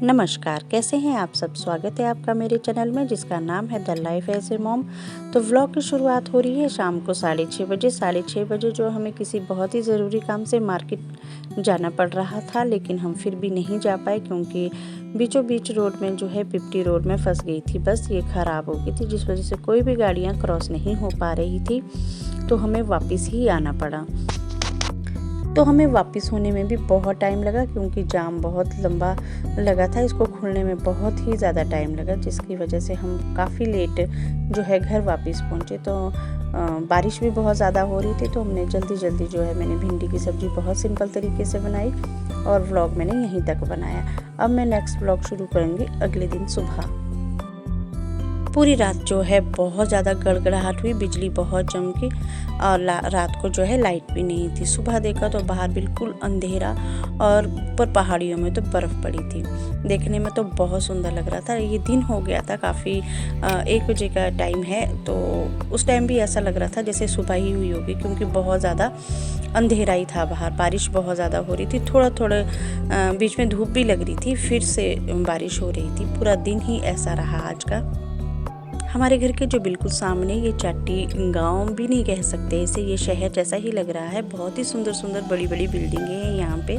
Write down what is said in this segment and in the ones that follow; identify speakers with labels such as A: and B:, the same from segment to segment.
A: नमस्कार, कैसे हैं आप सब। स्वागत है आपका मेरे चैनल में जिसका नाम है the life as a mom. तो व्लॉग की शुरुआत हो रही है शाम को 6:30 बजे। 6:30 बजे जो हमें किसी बहुत ही ज़रूरी काम से मार्केट जाना पड़ रहा था, लेकिन हम फिर भी नहीं जा पाए क्योंकि बीचों बीच रोड में जो है पिपटी रोड में फंस गई थी बस। ये ख़राब हो गई थी जिस वजह से कोई भी गाड़ियाँ क्रॉस नहीं हो पा रही थी, तो हमें वापस ही आना पड़ा। तो हमें वापस होने में भी बहुत टाइम लगा क्योंकि जाम बहुत लंबा लगा था। इसको खुलने में बहुत ही ज़्यादा टाइम लगा, जिसकी वजह से हम काफ़ी लेट जो है घर वापस पहुँचे। तो बारिश भी बहुत ज़्यादा हो रही थी, तो हमने जल्दी जो है मैंने भिंडी की सब्ज़ी बहुत सिंपल तरीके से बनाई और व्लॉग मैंने यहीं तक बनाया। अब मैं नेक्स्ट व्लॉग शुरू करूँगी अगले दिन सुबह। पूरी रात जो है बहुत ज़्यादा गड़गड़ाहट हुई, बिजली बहुत चमकी और रात को जो है लाइट भी नहीं थी। सुबह देखा तो बाहर बिल्कुल अंधेरा और ऊपर पहाड़ियों में तो बर्फ़ पड़ी थी। देखने में तो बहुत सुंदर लग रहा था। ये दिन हो गया था काफ़ी, 1 बजे का टाइम है, तो उस टाइम भी ऐसा लग रहा था जैसे सुबह ही हुई होगी क्योंकि बहुत ज़्यादा अंधेरा ही था बाहर। बारिश बहुत ज़्यादा हो रही थी, थोड़ा बीच में धूप भी लग रही थी, फिर से बारिश हो रही थी। पूरा दिन ही ऐसा रहा आज का। हमारे घर के जो बिल्कुल सामने ये चाटी गांव भी नहीं कह सकते इसे, ये शहर जैसा ही लग रहा है। बहुत ही सुंदर बड़ी बिल्डिंगें हैं यहाँ पे,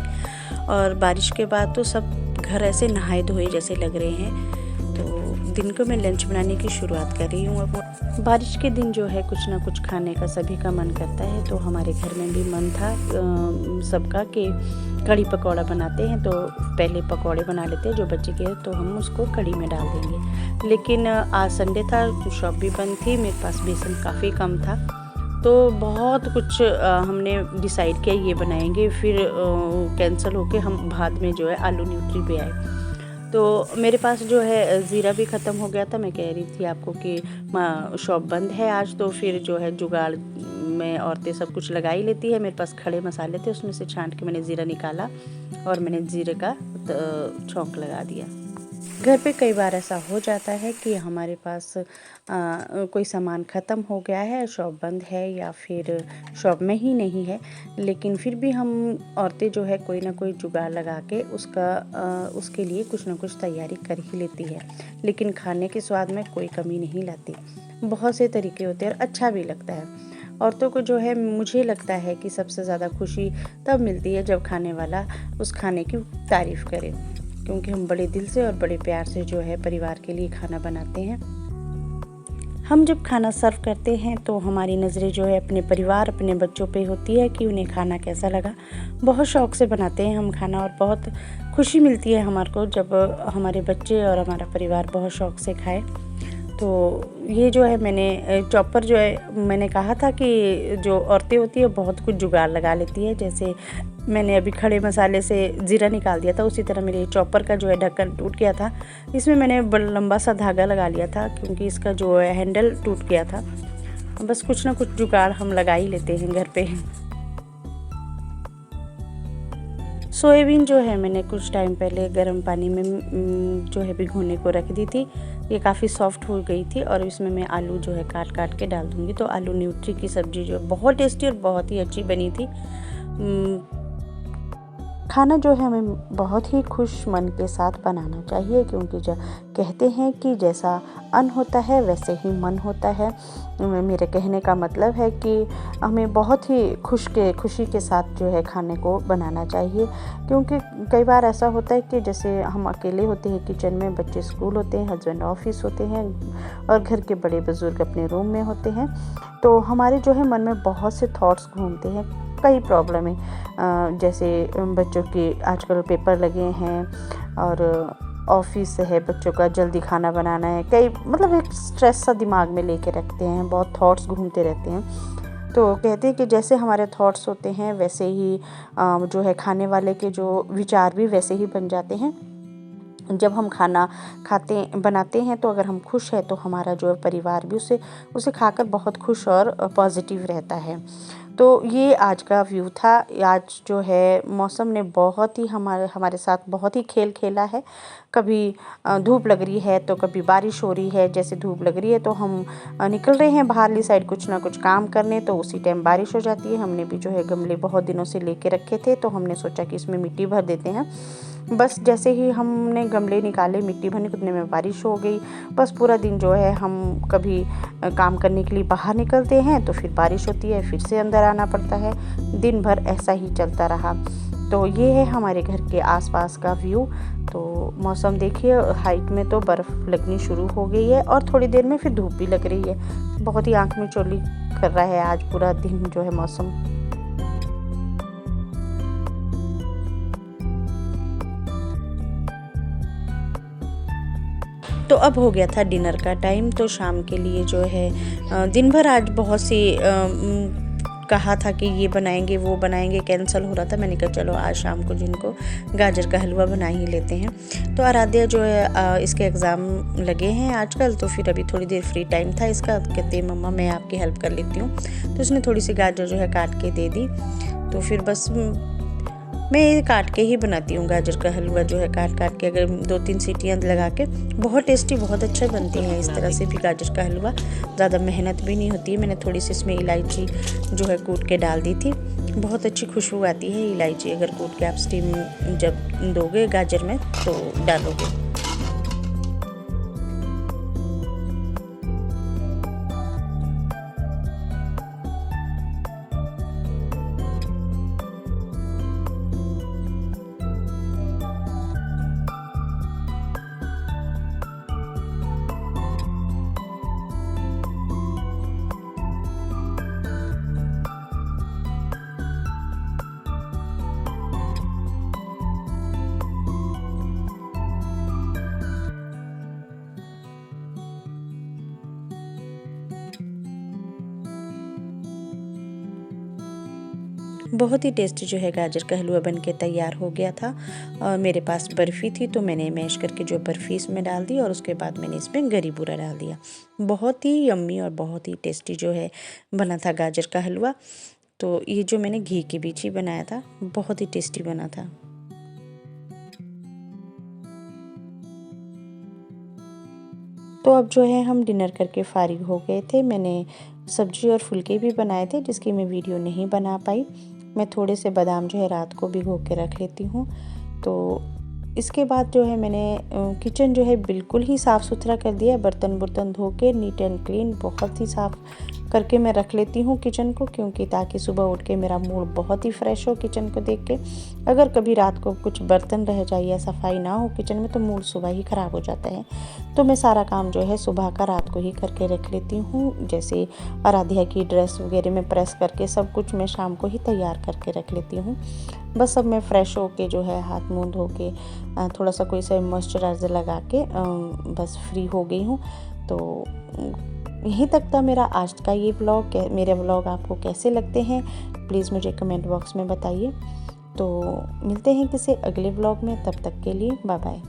A: और बारिश के बाद तो सब घर ऐसे नहाए धोए जैसे लग रहे हैं। तो दिन को मैं लंच बनाने की शुरुआत कर रही हूँ। अब बारिश के दिन जो है कुछ ना कुछ खाने का सभी का मन करता है, तो हमारे घर में भी मन था सबका कि कढ़ी पकौड़ा बनाते हैं। तो पहले पकौड़े बना लेते हैं, जो बचे गए तो हम उसको कढ़ी में डाल देंगे। लेकिन आज संडे था, शॉप भी बंद थी, मेरे पास बेसन काफ़ी कम था, तो बहुत कुछ हमने डिसाइड किया ये बनाएंगे। फिर कैंसिल होके हम बाद में जो है आलू न्यूट्री पे आए। तो मेरे पास जो है ज़ीरा भी ख़त्म हो गया था। मैं कह रही थी आपको कि शॉप बंद है आज, तो फिर जो है जुगाड़ में औरतें सब कुछ लगा ही लेती है। मेरे पास खड़े मसाले थे, उसमें से छांट के मैंने ज़ीरा निकाला और मैंने ज़ीरे का छौंक लगा दिया। घर पे कई बार ऐसा हो जाता है कि हमारे पास कोई सामान ख़त्म हो गया है, शॉप बंद है या फिर शॉप में ही नहीं है, लेकिन फिर भी हम औरतें जो है कोई ना कोई जुगाड़ लगा के उसके लिए कुछ ना कुछ तैयारी कर ही लेती है। लेकिन खाने के स्वाद में कोई कमी नहीं लाती। बहुत से तरीके होते हैं और अच्छा भी लगता है। औरतों को जो है, मुझे लगता है कि सबसे ज़्यादा खुशी तब मिलती है जब खाने वाला उस खाने की तारीफ़ करे, क्योंकि हम बड़े दिल से और बड़े प्यार से जो है परिवार के लिए खाना बनाते हैं। हम जब खाना सर्व करते हैं तो हमारी नज़रें जो है अपने परिवार, अपने बच्चों पे होती है कि उन्हें खाना कैसा लगा। बहुत शौक़ से बनाते हैं हम खाना और बहुत खुशी मिलती है हमारे को जब हमारे बच्चे और हमारा परिवार बहुत शौक़ से खाए। तो ये जो है मैंने चॉपर जो है, मैंने कहा था कि जो औरतें होती है बहुत कुछ जुगाड़ लगा लेती है। जैसे मैंने अभी खड़े मसाले से ज़ीरा निकाल दिया था, उसी तरह मेरे चॉपर का जो है ढक्कन टूट गया था। इसमें मैंने बड़ा लंबा सा धागा लगा लिया था क्योंकि इसका जो है हैंडल टूट गया था। बस कुछ ना कुछ जुगाड़ हम लगा ही लेते हैं घर पे। सोयाबीन जो है मैंने कुछ टाइम पहले गर्म पानी में जो है भिगोने को रख दी थी। ये काफ़ी सॉफ्ट हो गई थी और इसमें मैं आलू जो है काट के डाल दूँगी। तो आलू न्यूट्री की सब्ज़ी जो बहुत टेस्टी और बहुत ही अच्छी बनी थी। खाना जो है हमें बहुत ही खुश मन के साथ बनाना चाहिए, क्योंकि जो कहते हैं कि जैसा अन्न होता है वैसे ही मन होता है। मेरे कहने का मतलब है कि हमें बहुत ही खुशी के साथ जो है खाने को बनाना चाहिए, क्योंकि कई बार ऐसा होता है कि जैसे हम अकेले होते हैं किचन में, बच्चे स्कूल होते हैं, हस्बैंड ऑफिस होते हैं और घर के बड़े बुजुर्ग अपने रूम में होते हैं, तो हमारे जो है मन में बहुत से थॉट्स घूमते हैं। कई प्रॉब्लम है, जैसे बच्चों के आजकल पेपर लगे हैं और ऑफिस है, बच्चों का जल्दी खाना बनाना है, कई मतलब एक स्ट्रेस सा दिमाग में लेके रखते हैं, बहुत थॉट्स घूमते रहते हैं। तो कहते हैं कि जैसे हमारे थॉट्स होते हैं वैसे ही जो है खाने वाले के जो विचार भी वैसे ही बन जाते हैं। जब हम खाना बनाते हैं तो अगर हम खुश हैं तो हमारा जो परिवार भी उसे खाकर बहुत खुश और पॉजिटिव रहता है। तो ये आज का व्यू था। आज जो है मौसम ने बहुत ही हमारे साथ बहुत ही खेल खेला है। कभी धूप लग रही है तो कभी बारिश हो रही है। जैसे धूप लग रही है तो हम निकल रहे हैं बाहरली साइड कुछ ना कुछ काम करने, तो उसी टाइम बारिश हो जाती है। हमने भी जो है गमले बहुत दिनों से लेके रखे थे, तो हमने सोचा कि इसमें मिट्टी भर देते हैं बस जैसे ही हमने गमले निकाले, मिट्टी भरने, उतने में बारिश हो गई। बस पूरा दिन जो है हम कभी काम करने के लिए बाहर निकलते हैं तो फिर बारिश होती है, फिर से अंदर आना पड़ता है। दिन भर ऐसा ही चलता रहा। तो ये है हमारे घर के आसपास का व्यू। तो मौसम देखिए, हाइट में तो बर्फ़ लगनी शुरू हो गई है और थोड़ी देर में फिर धूप भी लग रही है। बहुत ही आँख में चोली कर रहा है आज पूरा दिन जो है मौसम। तो अब हो गया था डिनर का टाइम। तो शाम के लिए जो है दिन भर आज बहुत सी कहा था कि ये बनाएंगे वो बनाएंगे, कैंसिल हो रहा था। मैंने कहा चलो आज शाम को जिनको गाजर का हलवा बना ही लेते हैं। तो आराध्या जो है इसके एग्ज़ाम लगे हैं आजकल, तो फिर अभी थोड़ी देर फ्री टाइम था इसका। कहते हैं मम्मा मैं आपकी हेल्प कर लेती हूँ। तो उसने थोड़ी सी गाजर जो है काट के दे दी। तो फिर बस मैं काट के ही बनाती हूँ गाजर का हलवा जो है, काट के अगर 2-3 सीटियाँ लगा के। बहुत टेस्टी, बहुत अच्छा बनती है इस तरह से भी गाजर का हलवा। ज़्यादा मेहनत भी नहीं होती है। मैंने थोड़ी सी इसमें इलायची जो है कूट के डाल दी थी। बहुत अच्छी खुशबू आती है इलायची अगर कूट के आप स्टीम जब दोगे गाजर में तो डालोगे। बहुत ही टेस्टी जो है गाजर का हलवा बन के तैयार हो गया था। और मेरे पास बर्फ़ी थी तो मैंने मैश करके जो बर्फ़ी इसमें डाल दी और उसके बाद मैंने इसमें गरी बूरा डाल दिया। बहुत ही यम्मी और बहुत ही टेस्टी जो है बना था गाजर का हलवा। तो ये जो मैंने घी के बीच ही बनाया था, बहुत ही टेस्टी बना था। तो अब जो है हम डिनर करके फ़ारिग हो गए थे। मैंने सब्ज़ी और फुलके भी बनाए थे जिसकी मैं वीडियो नहीं बना पाई। मैं थोड़े से बादाम जो है रात को भिगो के रख लेती हूँ। तो इसके बाद जो है मैंने किचन जो है बिल्कुल ही साफ़ सुथरा कर दिया। बर्तन धो के नीट एंड क्लीन बहुत ही साफ़ करके मैं रख लेती हूँ किचन को, क्योंकि ताकि सुबह उठ के मेरा मूड बहुत ही फ्रेश हो किचन को देख के। अगर कभी रात को कुछ बर्तन रह जाए या सफाई ना हो किचन में तो मूड सुबह ही ख़राब हो जाता है। तो मैं सारा काम जो है सुबह का रात को ही करके रख लेती हूँ। जैसे आराध्या की ड्रेस वगैरह में प्रेस करके सब कुछ मैं शाम को ही तैयार करके रख लेती हूँ। बस अब मैं फ़्रेश होके जो है हाथ मुँह धो के थोड़ा सा कोई सा मॉइस्चराइज़र लगा के बस फ्री हो गई हूँ। तो यहीं तक था मेरा आज का ये व्लॉग। मेरे व्लॉग आपको कैसे लगते हैं प्लीज़ मुझे कमेंट बॉक्स में बताइए। तो मिलते हैं किसी अगले व्लॉग में, तब तक के लिए बाय बाय।